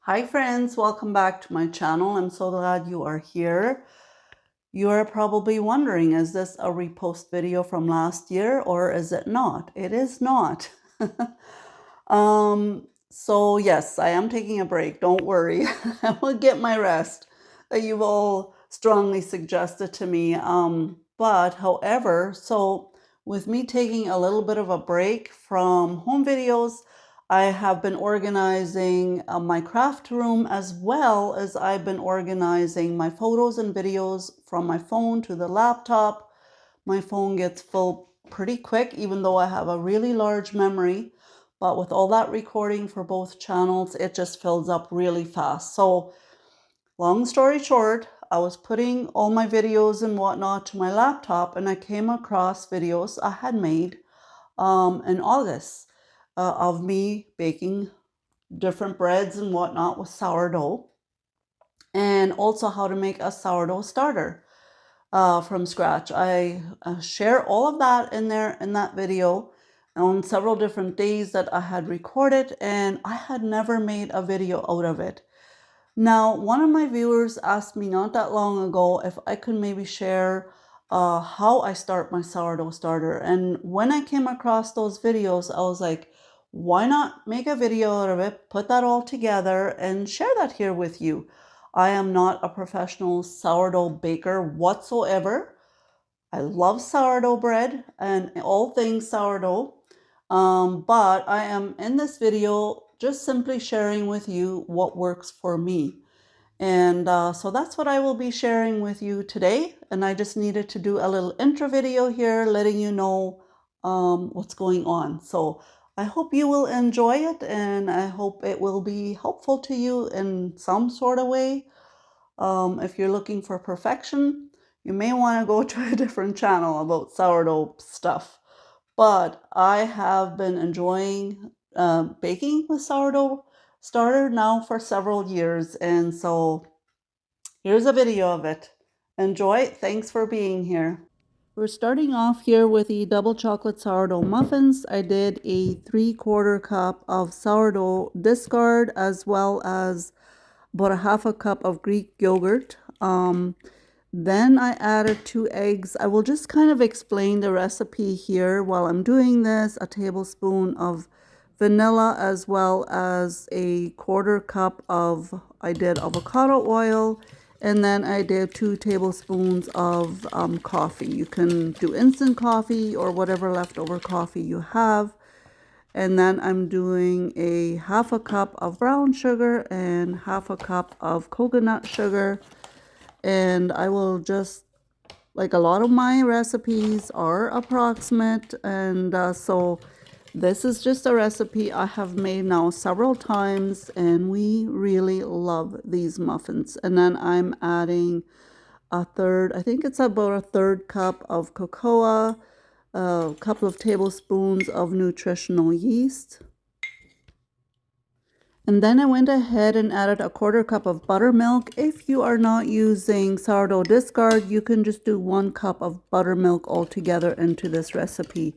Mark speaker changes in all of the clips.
Speaker 1: Hi friends, welcome back to my channel. I'm so glad you are here. You are probably wondering, is this a repost video from last year or is it not? It is not. So yes, I am taking a break. Don't worry. I will get my rest that you've all strongly suggested to me. But however, so with me taking a little bit of a break from home videos, I have been organizing my craft room as well as I've been organizing my photos and videos from my phone to the laptop. My phone gets full pretty quick, even though I have a really large memory. But with all that recording for both channels, it just fills up really fast. So long story short, I was putting all my videos and whatnot to my laptop and I came across videos I had made in August of me baking different breads and whatnot with sourdough, and also how to make a sourdough starter from scratch. I share all of that in there in that video on several different days that I had recorded, and I had never made a video out of it. Now, one of my viewers asked me not that long ago if I could maybe share how I start my sourdough starter. And when I came across those videos, I was like, why not make a video out of it, put that all together and share that here with you. I am not a professional sourdough baker whatsoever. I love sourdough bread and all things sourdough. But I am in this video just simply sharing with you what works for me. And so that's what I will be sharing with you today. And I just needed to do a little intro video here letting you know what's going on. So I hope you will enjoy it and I hope it will be helpful to you in some sort of way. If you're looking for perfection, you may want to go to a different channel about sourdough stuff. But I have been enjoying baking with sourdough starter now for several years. And so here's a video of it. Enjoy. Thanks for being here. We're starting off here with the double chocolate sourdough muffins. I did a 3/4 cup of sourdough discard as well as about a half a cup of Greek yogurt. Then I added 2 eggs. I will just kind of explain the recipe here while I'm doing this. A tablespoon of vanilla as well as a 1/4 cup of, I did avocado oil. And then I did 2 tablespoons of coffee. You can do instant coffee or whatever leftover coffee you have. And then I'm doing a half a cup of brown sugar and half a cup of coconut sugar. And I will just, like a lot of my recipes are approximate. And so this is just a recipe I have made now several times. And we really love these muffins. And then I'm adding a third, I think it's about a 1/3 cup of cocoa, a couple of tablespoons of nutritional yeast. And then I went ahead and added a 1/4 cup of buttermilk. If you are not using sourdough discard, you can just do 1 cup of buttermilk altogether into this recipe.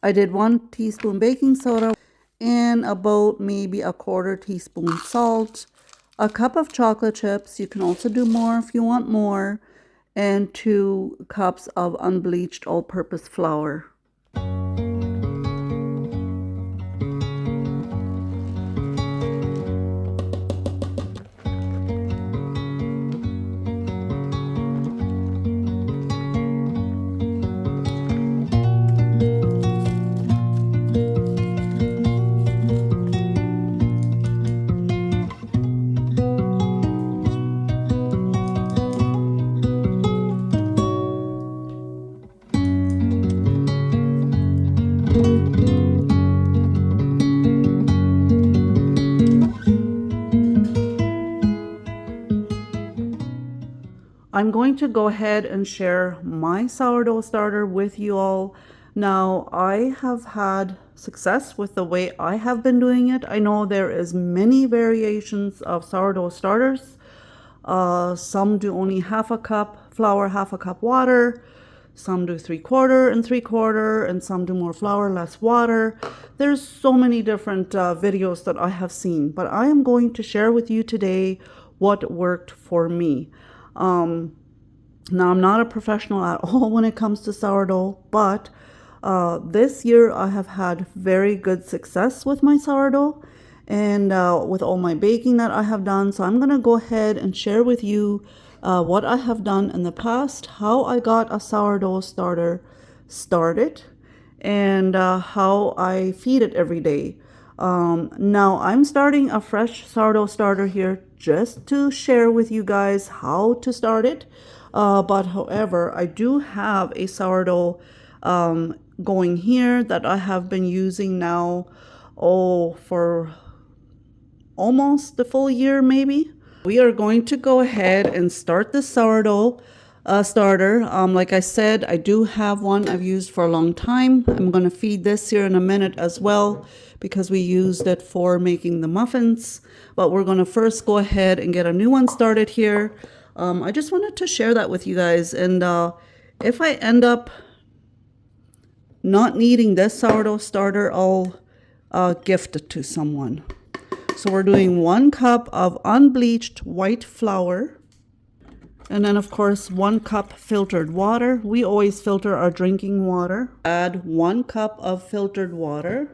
Speaker 1: I did 1 teaspoon baking soda and about maybe a 1/4 teaspoon salt, a cup of chocolate chips. You can also do more if you want more, and 2 cups of unbleached all-purpose flour. I'm going to go ahead and share my sourdough starter with you all. Now, I have had success with the way I have been doing it. I know there is many variations of sourdough starters. Some do only half a cup flour, half a cup water. Some do 3/4 and 3/4, and some do more flour, less water. There's so many different videos that I have seen, but I am going to share with you today what worked for me. Now, I'm not a professional at all when it comes to sourdough, but this year I have had very good success with my sourdough and with all my baking that I have done. So I'm going to go ahead and share with you what I have done in the past, how I got a sourdough starter started, and how I feed it every day. Now I'm starting a fresh sourdough starter here just to share with you guys how to start it. But however, I do have a sourdough going here that I have been using now, for almost the full year maybe. We are going to go ahead and start the sourdough starter. Like I said, I do have one I've used for a long time. I'm going to feed this here in a minute as well because we used it for making the muffins. But we're going to first go ahead and get a new one started here. I just wanted to share that with you guys. And if I end up not needing this sourdough starter, I'll gift it to someone. So we're doing 1 cup of unbleached white flour. And then, of course, 1 cup filtered water. We always filter our drinking water. Add 1 cup of filtered water.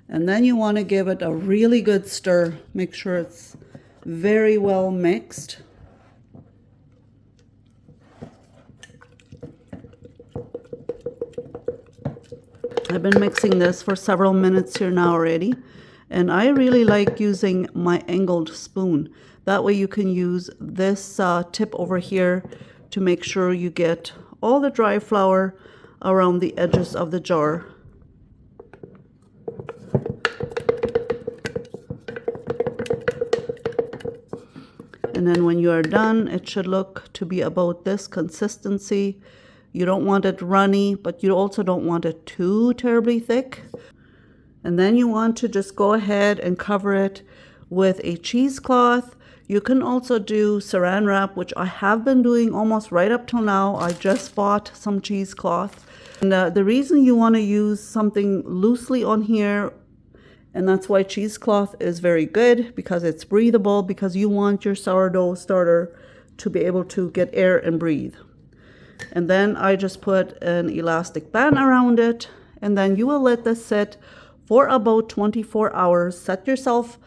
Speaker 1: And then you want to give it a really good stir. Make sure it's very well mixed. I've been mixing this for several minutes here now already. And I really like using my angled spoon. That way you can use this tip over here to make sure you get all the dry flour around the edges of the jar. And then when you are done, it should look to be about this consistency. You don't want it runny, but you also don't want it too terribly thick. And then you want to just go ahead and cover it with a cheesecloth. You can also do saran wrap, which I have been doing almost right up till now. I just bought some cheesecloth. And the reason you want to use something loosely on here, and that's why cheesecloth is very good, because it's breathable, because you want your sourdough starter to be able to get air and breathe. And then I just put an elastic band around it, and then you will let this sit for about 24 hours. Set yourself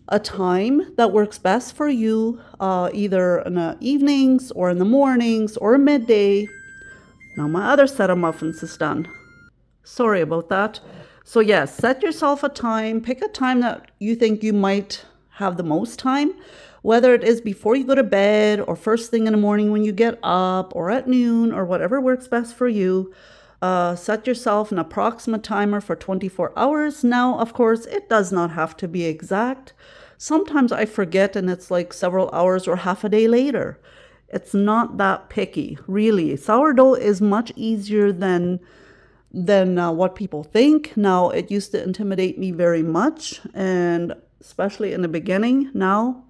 Speaker 1: a time that works best for you, either in the evenings or in the mornings or midday. Now my other set of muffins is done. Sorry about that. So yes, set yourself a time. Pick a time that you think you might have the most time, whether it is before you go to bed or first thing in the morning when you get up, or at noon, or whatever works best for you. Set yourself an approximate timer for 24 hours. Now, of course, it does not have to be exact. Sometimes I forget and it's like several hours or half a day later. It's not that picky, really. Sourdough is much easier than what people think. Now, it used to intimidate me very much, and especially in the beginning. Now,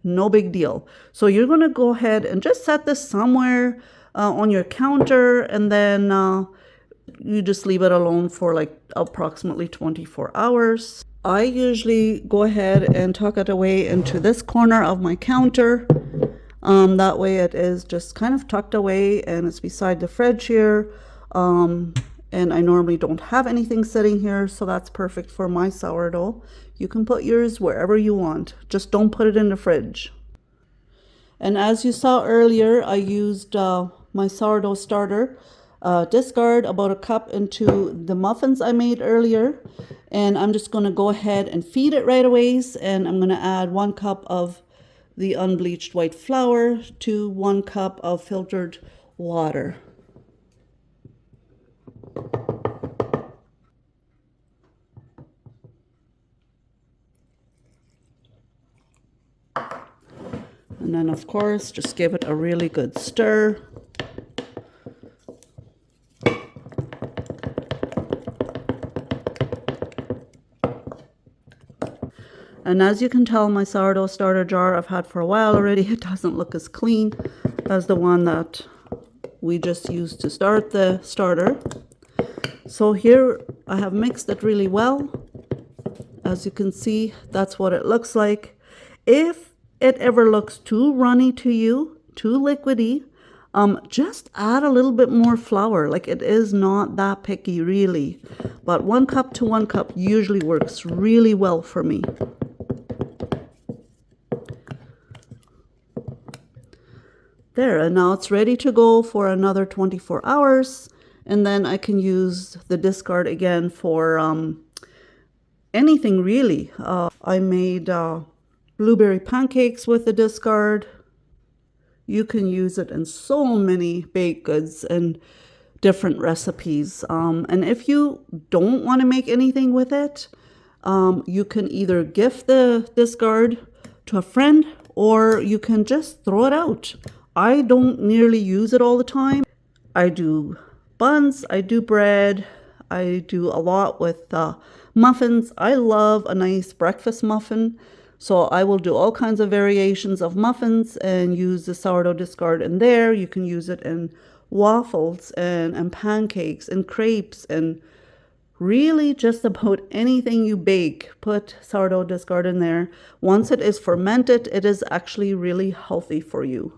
Speaker 1: no big deal. So you're going to go ahead and just set this somewhere on your counter, and then you just leave it alone for like approximately 24 hours. I usually go ahead and tuck it away into this corner of my counter. That way it is just kind of tucked away and it's beside the fridge here. And I normally don't have anything sitting here, so that's perfect for my sourdough. You can put yours wherever you want. Just don't put it in the fridge. And as you saw earlier, I used my sourdough starter. Discard about 1 cup into the muffins I made earlier. And I'm just going to go ahead and feed it right away. And I'm going to add 1 cup of the unbleached white flour to 1 cup of filtered water. And then, of course, just give it a really good stir. And as you can tell, my sourdough starter jar I've had for a while already. It doesn't look as clean as the one that we just used to start the starter. So here I have mixed it really well. As you can see, that's what it looks like. If it ever looks too runny to you, too liquidy, just add a little bit more flour. Like, it is not that picky really, but 1 cup to 1 cup usually works really well for me. There, and now it's ready to go for another 24 hours, and then I can use the discard again for anything really. I made blueberry pancakes with the discard. You can use it in so many baked goods and different recipes. And if you don't want to make anything with it, you can either gift the discard to a friend, or you can just throw it out. I don't nearly use it all the time. I do buns, I do bread, I do a lot with muffins. I love a nice breakfast muffin. So I will do all kinds of variations of muffins and use the sourdough discard in there. You can use it in waffles and pancakes and crepes and really just about anything you bake. Put sourdough discard in there. Once it is fermented, it is actually really healthy for you.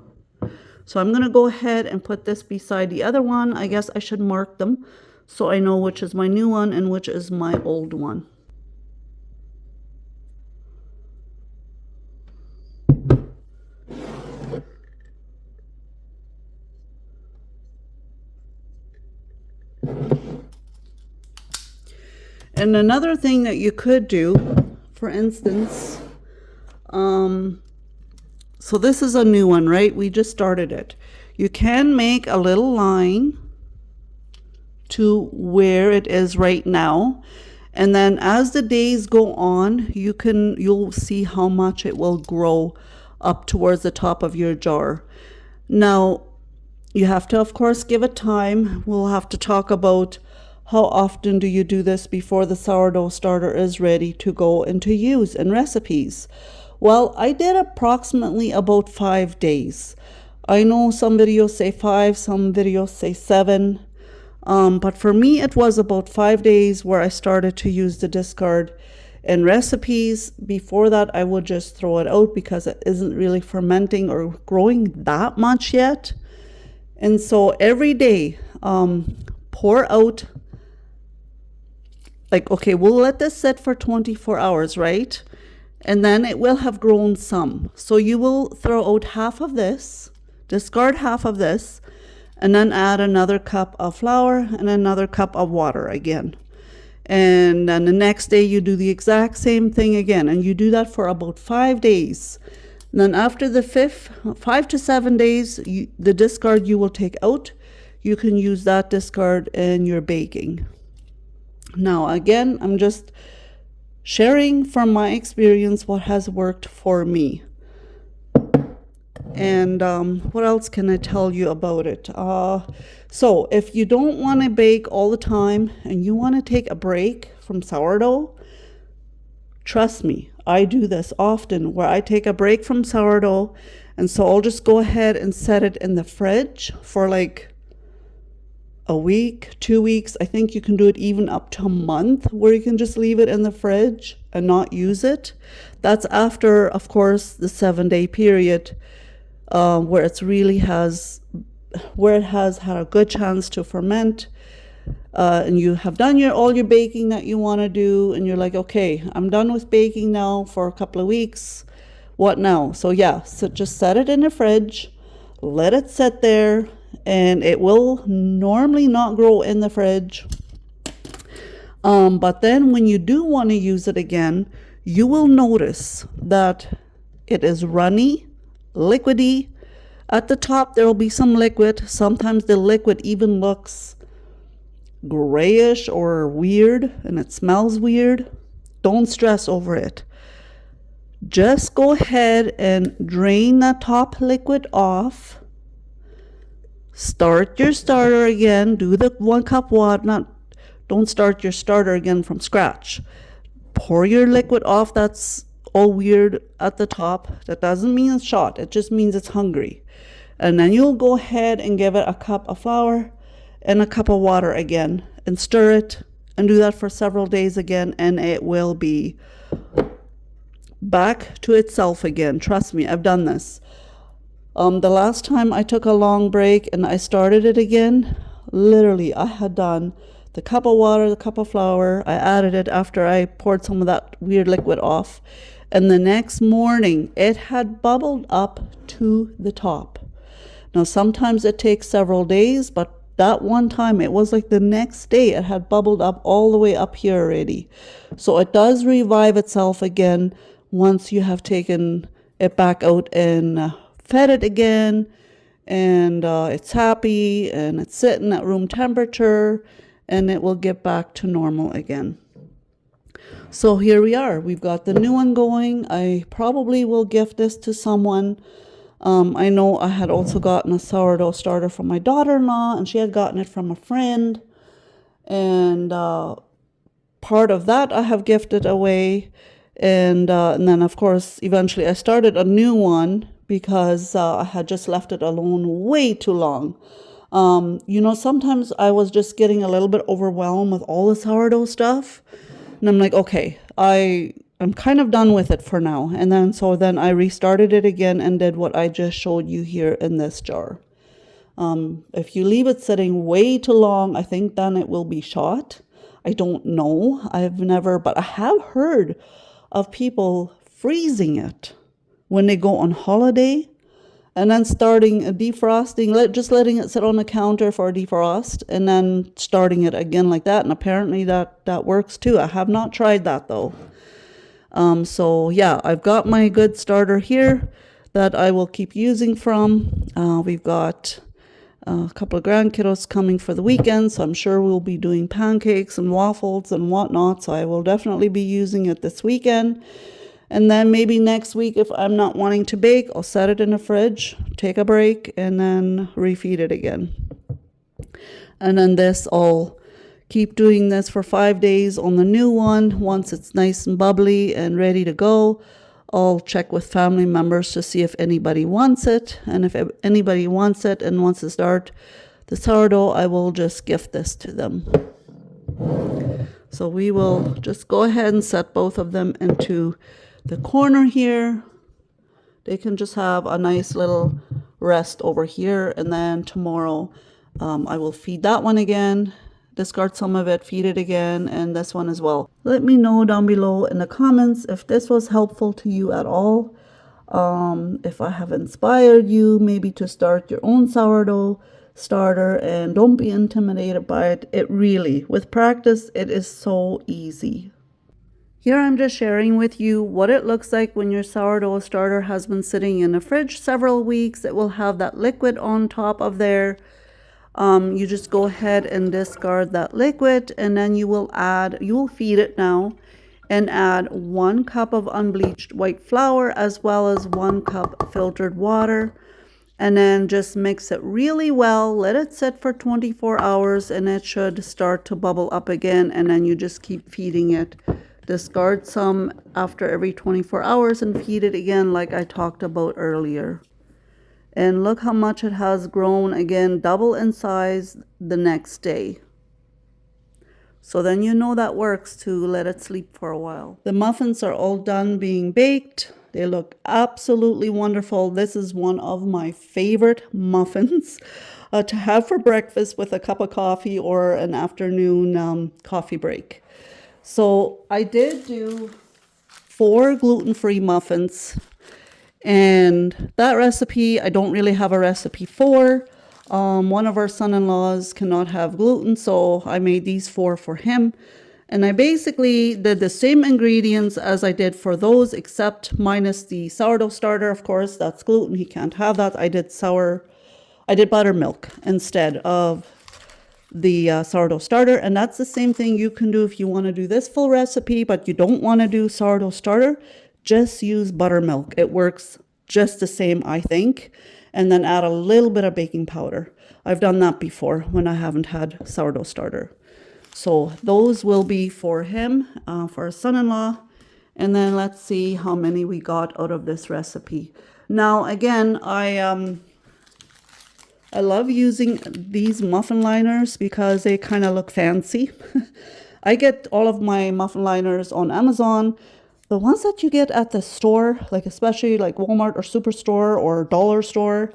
Speaker 1: So I'm going to go ahead and put this beside the other one. I guess I should mark them so I know which is my new one and which is my old one. And another thing that you could do, for instance, so this is a new one, right? We just started it. You can make a little line to where it is right now. And then as the days go on, you'll see how much it will grow up towards the top of your jar. Now, you have to, of course, give it time. We'll have to talk about how often do you do this before the sourdough starter is ready to go into use in recipes. Well, I did approximately about 5 days. I know some videos say 5, some videos say 7. But for me, it was about 5 days where I started to use the discard in recipes. Before that, I would just throw it out because it isn't really fermenting or growing that much yet. And so every day, pour out, like, okay, we'll let this sit for 24 hours, right? And then it will have grown some. So you will throw out half of this, discard half of this, and then add another cup of flour and another cup of water again. And then the next day you do the exact same thing again. And you do that for about 5 days. And then after the 5 to 7 days, the discard you will take out. You can use that discard in your baking. Now, again, I'm just sharing from my experience what has worked for me. And what else can I tell you about it? So if you don't want to bake all the time and you want to take a break from sourdough, trust me, I do this often where I take a break from sourdough. And so I'll just go ahead and set it in the fridge for like a week, 2 weeks. I think you can do it even up to a month where you can just leave it in the fridge and not use it. That's after, of course, the 7-day period where it has had a good chance to ferment, and you have done all your baking that you want to do, and you're like, okay, I'm done with baking now for a couple of weeks. What now? So yeah, so just set it in the fridge, let it sit there, and it will normally not grow in the fridge. But then when you do want to use it again, you will notice that it is runny, liquidy. At the top, there will be some liquid. Sometimes the liquid even looks grayish or weird, and it smells weird. Don't stress over it. Just go ahead and drain that top liquid off. Start your starter again. Do the 1 cup water. Don't start your starter again from scratch. Pour your liquid off that's all weird at the top, that doesn't mean it's shot. It just means it's hungry. And then you'll go ahead and give it a cup of flour and a cup of water again and stir it and do that for several days again, and it will be back to itself again. Trust me, I've done this. The last time I took a long break and I started it again, literally I had done the cup of water, the cup of flour. I added it after I poured some of that weird liquid off. And the next morning, it had bubbled up to the top. Now, sometimes it takes several days, but that one time, it was like the next day, it had bubbled up all the way up here already. So it does revive itself again once you have taken it back out and fed it again. And it's happy and it's sitting at room temperature, and it will get back to normal again. So here we are. We've got the new one going. I probably will gift this to someone. I know I had also gotten a sourdough starter from my daughter-in-law, and she had gotten it from a friend. And part of that I have gifted away. And then, of course, eventually I started a new one because I had just left it alone way too long. Sometimes I was just getting a little bit overwhelmed with all the sourdough stuff. And I'm like, okay, I'm kind of done with it for now. And then I restarted it again and did what I just showed you here in this jar. If you leave it sitting way too long, I think then it will be shot. I don't know. But I have heard of people freezing it when they go on holiday and then starting defrosting, just letting it sit on the counter for a defrost and then starting it again like that. And apparently that works too. I have not tried that though. So yeah, I've got my good starter here that I will keep using from. We've got a couple of grandkiddos coming for the weekend, so I'm sure we'll be doing pancakes and waffles and whatnot. So I will definitely be using it this weekend. And then maybe next week, if I'm not wanting to bake, I'll set it in the fridge, take a break, and then refeed it again. And then I'll keep doing this for 5 days on the new one. Once it's nice and bubbly and ready to go, I'll check with family members to see if anybody wants it. And if anybody wants it and wants to start the sourdough, I will just gift this to them. So we will just go ahead and set both of them into the corner here. They can just have a nice little rest over here, and then tomorrow I will feed that one again, discard some of it, feed it again, and this one as well. Let me know down below in the comments if this was helpful to you at all, if I have inspired you maybe to start your own sourdough starter. And don't be intimidated by it. It really, with practice, it is so easy. Here I'm just sharing with you what it looks like when your sourdough starter has been sitting in the fridge several weeks. It will have that liquid on top of there. You just go ahead and discard that liquid, and then you will feed it now and add 1 cup of unbleached white flour as well as 1 cup filtered water. And then just mix it really well. Let it sit for 24 hours and it should start to bubble up again. And then you just keep feeding it. Discard some after every 24 hours and feed it again like I talked about earlier. And look how much it has grown again, double in size the next day. So then you know that works to let it sleep for a while. The muffins are all done being baked. They look absolutely wonderful. This is one of my favorite muffins to have for breakfast with a cup of coffee or an afternoon coffee break. So I did do 4 gluten-free muffins, and that recipe I don't really have a recipe for. One of our son-in-laws cannot have gluten, so I made these 4 for him. And I basically did the same ingredients as I did for those, except minus the sourdough starter, of course, that's gluten, he can't have that. I did buttermilk instead of the sourdough starter, and that's the same thing you can do if you want to do this full recipe, but you don't want to do sourdough starter. Just use buttermilk. It works just the same, I think, and then add a little bit of baking powder. I've done that before when I haven't had sourdough starter. So those will be for him, for his son-in-law, And then let's see how many we got out of this recipe. Now, again, I love using these muffin liners because they kind of look fancy. I get all of my muffin liners on Amazon. The ones that you get at the store, like especially like Walmart or Superstore or Dollar Store,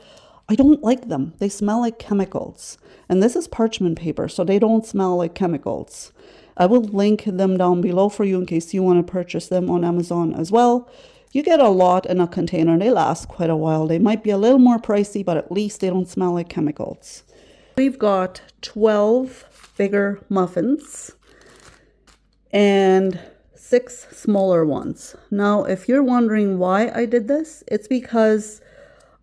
Speaker 1: I don't like them. They smell like chemicals. And this is parchment paper, so they don't smell like chemicals. I will link them down below for you in case you want to purchase them on Amazon as well. You get a lot in a container and they last quite a while. They might be a little more pricey, but at least they don't smell like chemicals. We've got 12 bigger muffins and 6 smaller ones. Now, if you're wondering why I did this, it's because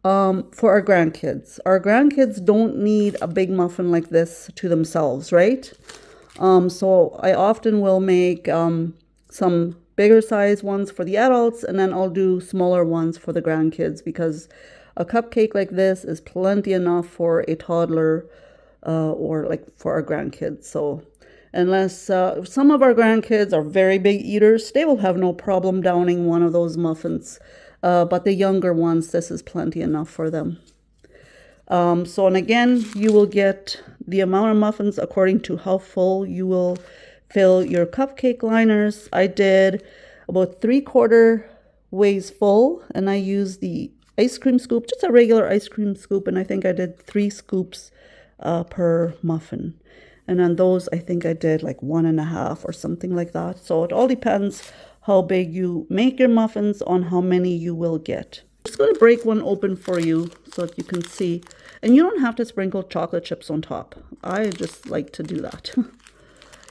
Speaker 1: for our grandkids. Our grandkids don't need a big muffin like this to themselves, right? So I often will make some bigger size ones for the adults, and then I'll do smaller ones for the grandkids, because a cupcake like this is plenty enough for a toddler or like for our grandkids. So unless some of our grandkids are very big eaters, they will have no problem downing one of those muffins. But the younger ones, this is plenty enough for them. And again, you will get the amount of muffins according to how full you will fill your cupcake liners. I did about 3/4 ways full, and I used the ice cream scoop, just a regular ice cream scoop, and I think I did 3 scoops per muffin. And on those, I think I did like 1.5 or something like that. So it all depends how big you make your muffins on how many you will get. I'm just going to break one open for you so that you can see. And you don't have to sprinkle chocolate chips on top. I just like to do that.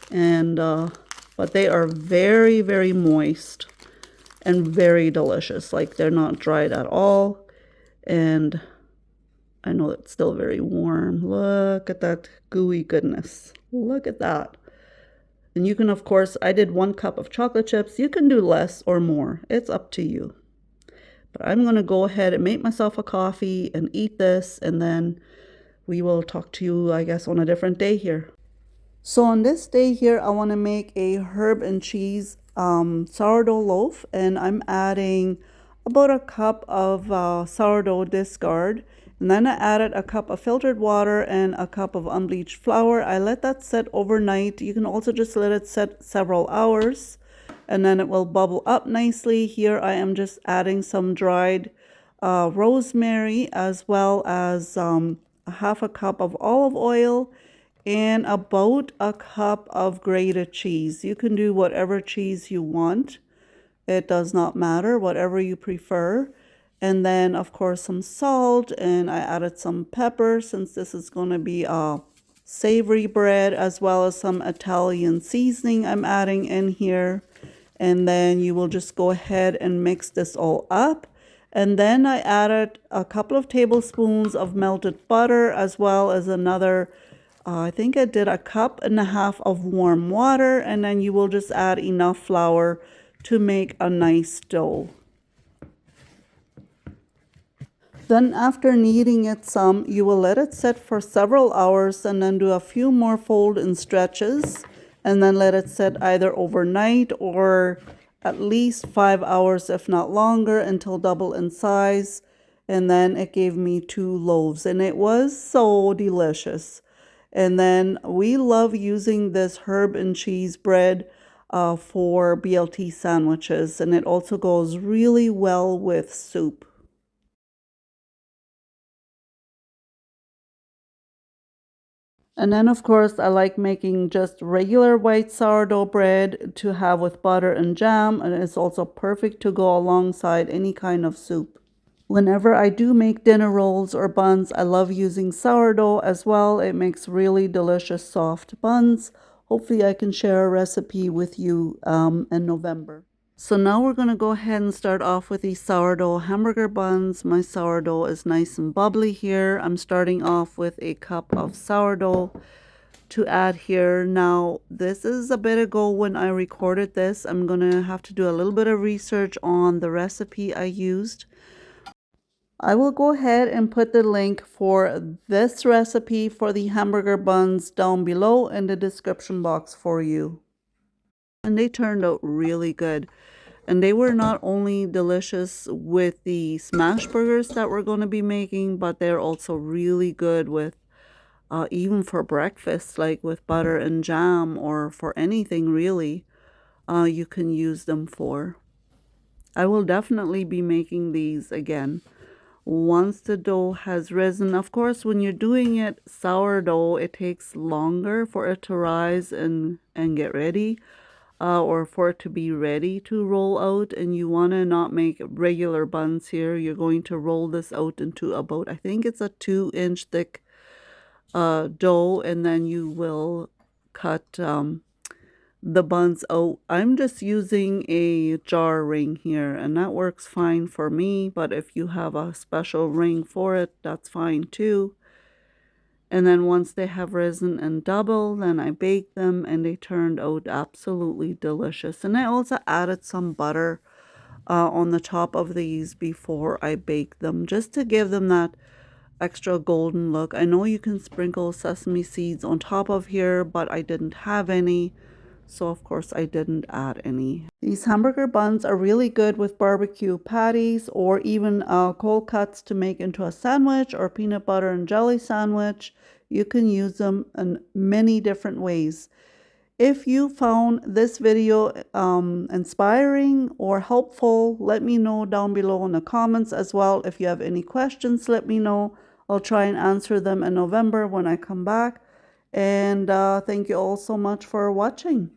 Speaker 1: And but they are very, very moist and very delicious. Like, they're not dried at all. And I know it's still very warm. Look at that gooey goodness. Look at that. And you can, of course, I did 1 cup of chocolate chips. You can do less or more. It's up to you. But I'm going to go ahead and make myself a coffee and eat this, and then we will talk to you, I guess, on a different day here. So on this day here, I want to make a herb and cheese sourdough loaf, and I'm adding about a cup of sourdough discard. And then I added a cup of filtered water and a cup of unbleached flour. I let that set overnight. You can also just let it set several hours, and then it will bubble up nicely. Here I am just adding some dried rosemary, as well as a 1/2 cup of olive oil and about a cup of grated cheese. You can do whatever cheese you want. It does not matter, whatever you prefer. And then, of course, some salt, and I added some pepper since this is going to be a savory bread, as well as some Italian seasoning I'm adding in here. And then you will just go ahead and mix this all up. And then I added a couple of tablespoons of melted butter, as well as another, I think I did 1.5 cups of warm water. And then you will just add enough flour to make a nice dough. Then after kneading it some, you will let it set for several hours, and then do a few more fold and stretches, and then let it set either overnight or at least 5 hours, if not longer, until double in size. And then it gave me 2 loaves, and it was so delicious. And then we love using this herb and cheese bread for BLT sandwiches, and it also goes really well with soup. And then, of course, I like making just regular white sourdough bread to have with butter and jam, and it's also perfect to go alongside any kind of soup. Whenever I do make dinner rolls or buns, I love using sourdough as well. It makes really delicious soft buns. Hopefully I can share a recipe with you in November. So now we're going to go ahead and start off with these sourdough hamburger buns. My sourdough is nice and bubbly here. I'm starting off with a cup of sourdough to add here. Now, this is a bit ago when I recorded this. I'm going to have to do a little bit of research on the recipe I used. I will go ahead and put the link for this recipe for the hamburger buns down below in the description box for you. And they turned out really good. And they were not only delicious with the smash burgers that we're going to be making, but they're also really good with even for breakfast, like with butter and jam, or for anything really, you can use them for. I will definitely be making these again once the dough has risen. Of course, when you're doing it sourdough, it takes longer for it to rise and get ready, or for it to be ready to roll out. And you want to not make regular buns here. You're going to roll this out into about, I think it's a 2-inch thick dough, and then you will cut the buns out. I'm just using a jar ring here, and that works fine for me, but if you have a special ring for it, that's fine too. And then once they have risen and doubled, then I baked them, and they turned out absolutely delicious. And I also added some butter on the top of these before I baked them, just to give them that extra golden look. I know you can sprinkle sesame seeds on top of here, but I didn't have any, so of course I didn't add any. These hamburger buns are really good with barbecue patties, or even cold cuts to make into a sandwich or peanut butter and jelly sandwich. You can use them in many different ways. If you found this video inspiring or helpful, let me know down below in the comments as well. If you have any questions, let me know. I'll try and answer them in November when I come back. And thank you all so much for watching.